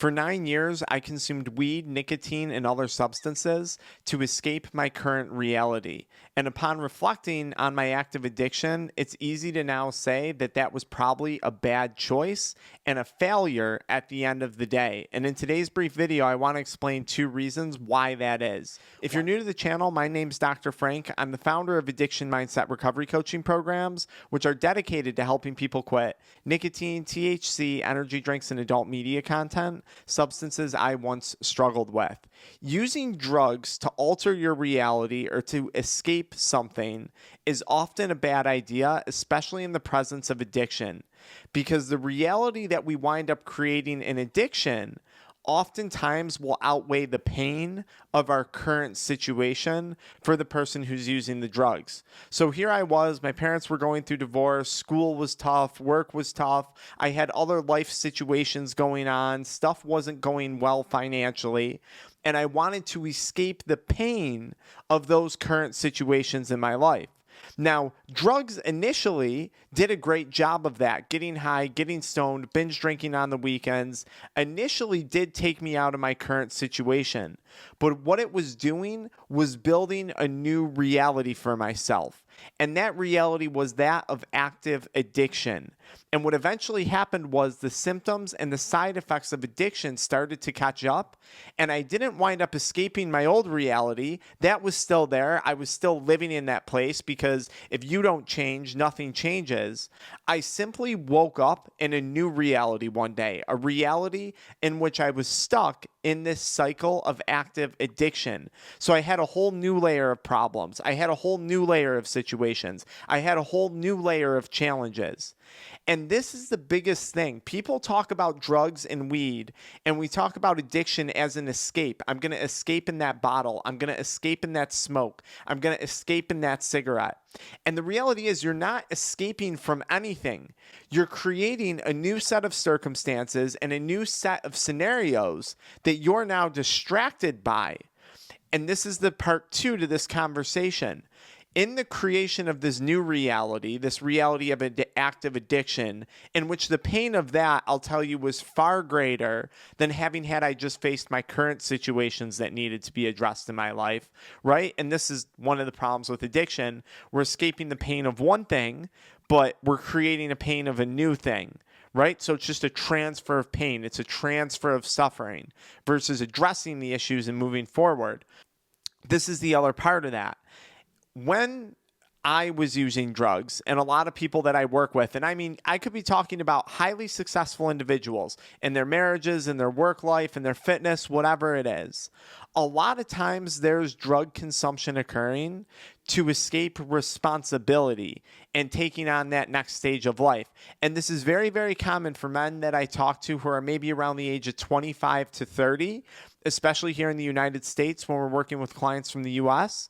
For 9 years, I consumed weed, nicotine, and other substances to escape my current reality. And upon reflecting on my active addiction, it's easy to now say that that was probably a bad choice and a failure at the end of the day. And in today's brief video, I want to explain 2 reasons why that is. If you're new to the channel, my name's Dr. Frank. I'm the founder of Addiction Mindset recovery coaching programs, which are dedicated to helping people quit nicotine, THC, energy drinks, and adult media content, substances I once struggled with. Using drugs to alter your reality or to escape something is often a bad idea, especially in the presence of addiction, because the reality that we wind up creating in addiction oftentimes will outweigh the pain of our current situation for the person who's using the drugs. So here I was, my parents were going through divorce, school was tough, work was tough, I had other life situations going on, stuff wasn't going well financially, and I wanted to escape the pain of those current situations in my life. Now, drugs initially did a great job of that. Getting high, getting stoned, binge drinking on the weekends initially did take me out of my current situation. But what it was doing was building a new reality for myself. And that reality was that of active addiction. And what eventually happened was the symptoms and the side effects of addiction started to catch up. And I didn't wind up escaping my old reality. That was still there. I was still living in that place because if you don't change, nothing changes. I simply woke up in a new reality one day, a reality in which I was stuck in this cycle of active addiction. So I had a whole new layer of problems. I had a whole new layer of situations. I had a whole new layer of challenges. And this is the biggest thing. People talk about drugs and weed, and we talk about addiction as an escape. I'm going to escape in that bottle. I'm going to escape in that smoke. I'm going to escape in that cigarette. And the reality is you're not escaping from anything. You're creating a new set of circumstances and a new set of scenarios that you're now distracted by. And this is the part 2 to this conversation. In the creation of this new reality, this reality of active addiction, in which the pain of that, I'll tell you, was far greater than having had I just faced my current situations that needed to be addressed in my life, right? And this is one of the problems with addiction. We're escaping the pain of one thing, but we're creating a pain of a new thing, right? So it's just a transfer of pain. It's a transfer of suffering versus addressing the issues and moving forward. This is the other part of that. When I was using drugs, and a lot of people that I work with, and I mean, I could be talking about highly successful individuals in their marriages, in their work life, in their fitness, whatever it is. A lot of times there's drug consumption occurring to escape responsibility and taking on that next stage of life. And this is very, very common for men that I talk to who are maybe around the age of 25 to 30, especially here in the United States when we're working with clients from the US.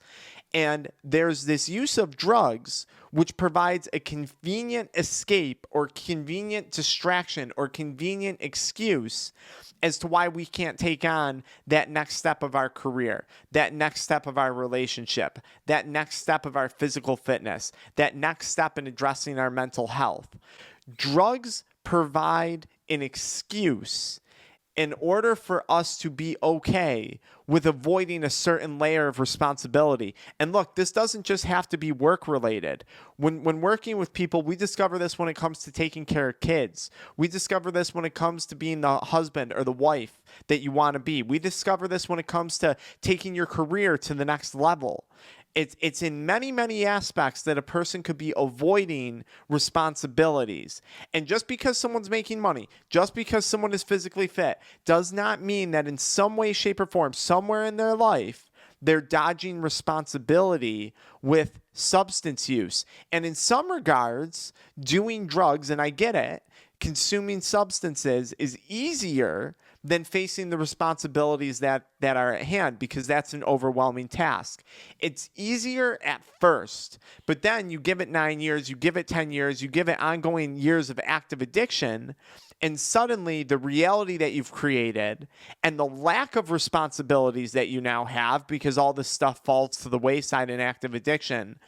And there's this use of drugs which provides a convenient escape or convenient distraction or convenient excuse as to why we can't take on that next step of our career, that next step of our relationship, that next step of our physical fitness, that next step in addressing our mental health. Drugs provide an excuse in order for us to be okay with avoiding a certain layer of responsibility. And look, this doesn't just have to be work related. When working with people, we discover this when it comes to taking care of kids. We discover this when it comes to being the husband or the wife that you want to be. We discover this when it comes to taking your career to the next level. It's in many, many aspects that a person could be avoiding responsibilities. And just because someone's making money, just because someone is physically fit, does not mean that in some way, shape, or form, somewhere in their life, they're dodging responsibility with substance use. And in some regards, doing drugs, and I get it, consuming substances is easier than facing the responsibilities that are at hand, because that's an overwhelming task. It's easier at first, but then you give it 9 years, you give it 10 years, you give it ongoing years of active addiction, and suddenly the reality that you've created and the lack of responsibilities that you now have, because all this stuff falls to the wayside in active addiction,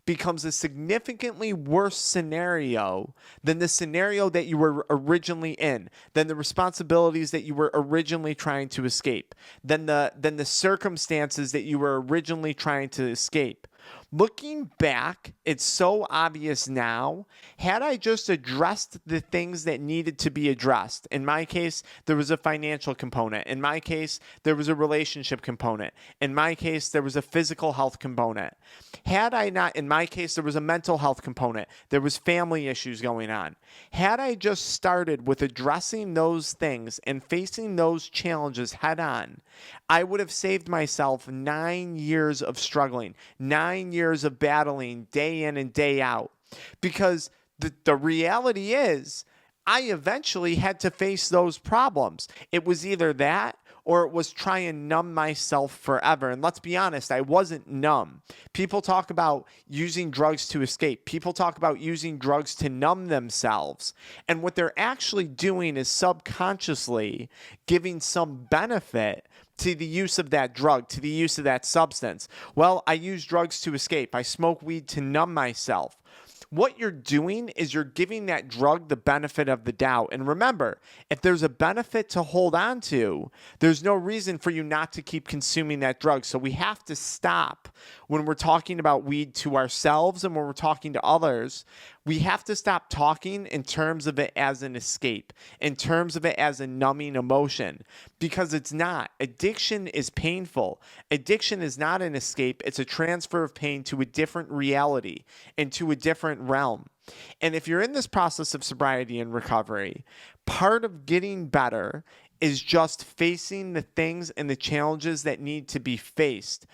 becomes a significantly worse scenario than the scenario that you were originally in, than the responsibilities that you were originally trying to escape, than the circumstances that you were originally trying to escape. Looking back, it's so obvious now. Had I just addressed the things that needed to be addressed, in my case, there was a financial component. In my case, there was a relationship component. In my case, there was a physical health component. Had I not, in my case, there was a mental health component. There was family issues going on. Had I just started with addressing those things and facing those challenges head on, I would have saved myself 9 years of struggling, 9 years of battling day in and day out. Because the reality is, I eventually had to face those problems. It was either that or it was try and numb myself forever. And let's be honest, I wasn't numb. People talk about using drugs to escape. People talk about using drugs to numb themselves. And what they're actually doing is subconsciously giving some benefit to the use of that drug, to the use of that substance. Well, I use drugs to escape. I smoke weed to numb myself. What you're doing is you're giving that drug the benefit of the doubt. And remember, if there's a benefit to hold on to, there's no reason for you not to keep consuming that drug. So we have to stop when we're talking about weed to ourselves and when we're talking to others. We have to stop talking in terms of it as an escape, in terms of it as a numbing emotion, because it's not. Addiction is painful. Addiction is not an escape. It's a transfer of pain to a different reality and to a different realm. And if you're in this process of sobriety and recovery, part of getting better is just facing the things and the challenges that need to be faced.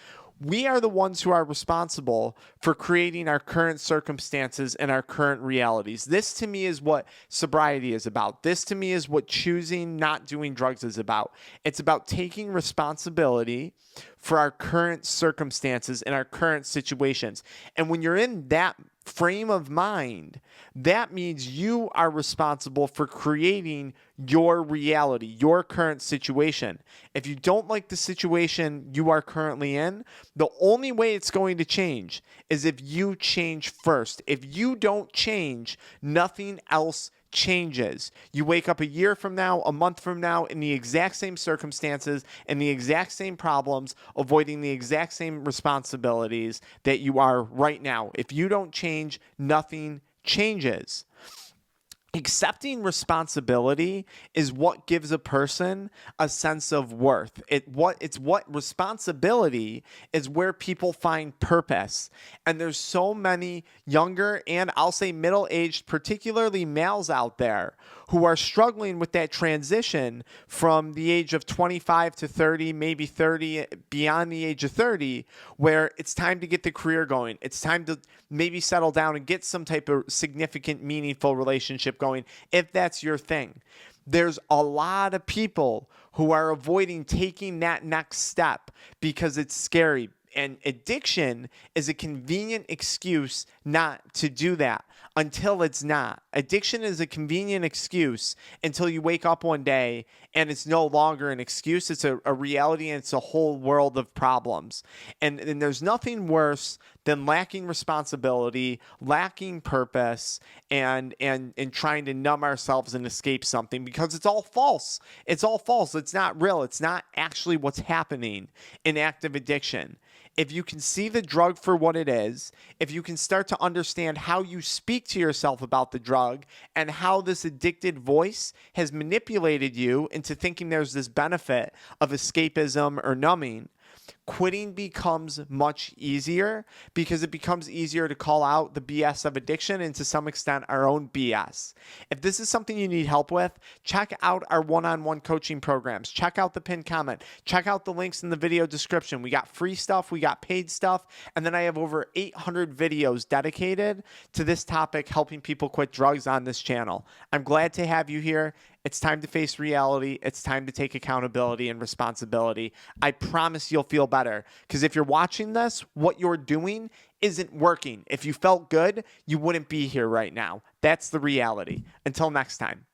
We are the ones who are responsible for creating our current circumstances and our current realities. This to me is what sobriety is about. This to me is what choosing not doing drugs is about. It's about taking responsibility for our current circumstances and our current situations. And when you're in that frame of mind, that means you are responsible for creating your reality, your current situation. If you don't like the situation you are currently in, the only way it's going to change is if you change first. If you don't change, nothing else changes. You wake up a year from now, a month from now, in the exact same circumstances and the exact same problems, avoiding the exact same responsibilities that you are right now. If you don't change, nothing changes. Accepting responsibility is what gives a person a sense of worth. It's what responsibility is where people find purpose. And there's so many younger and I'll say middle-aged, particularly males out there who are struggling with that transition from the age of 25 to 30, maybe 30, beyond the age of 30, where it's time to get the career going. It's time to maybe settle down and get some type of significant, meaningful relationship going, if that's your thing. There's a lot of people who are avoiding taking that next step because it's scary. And addiction is a convenient excuse not to do that until it's not. Addiction is a convenient excuse until you wake up one day and it's no longer an excuse. It's a reality and it's a whole world of problems. And there's nothing worse than lacking responsibility, lacking purpose, and trying to numb ourselves and escape something because it's all false. It's all false. It's not real. It's not actually what's happening in active addiction. If you can see the drug for what it is, if you can start to understand how you speak to yourself about the drug and how this addicted voice has manipulated you into thinking there's this benefit of escapism or numbing, quitting becomes much easier because it becomes easier to call out the BS of addiction and to some extent our own BS. If this is something you need help with, check out our one-on-one coaching programs. Check out the pinned comment. Check out the links in the video description. We got free stuff, we got paid stuff, and then I have over 800 videos dedicated to this topic, helping people quit drugs on this channel. I'm glad to have you here. It's time to face reality. It's time to take accountability and responsibility. I promise you'll feel better because if you're watching this, what you're doing isn't working. If you felt good, you wouldn't be here right now. That's the reality. Until next time.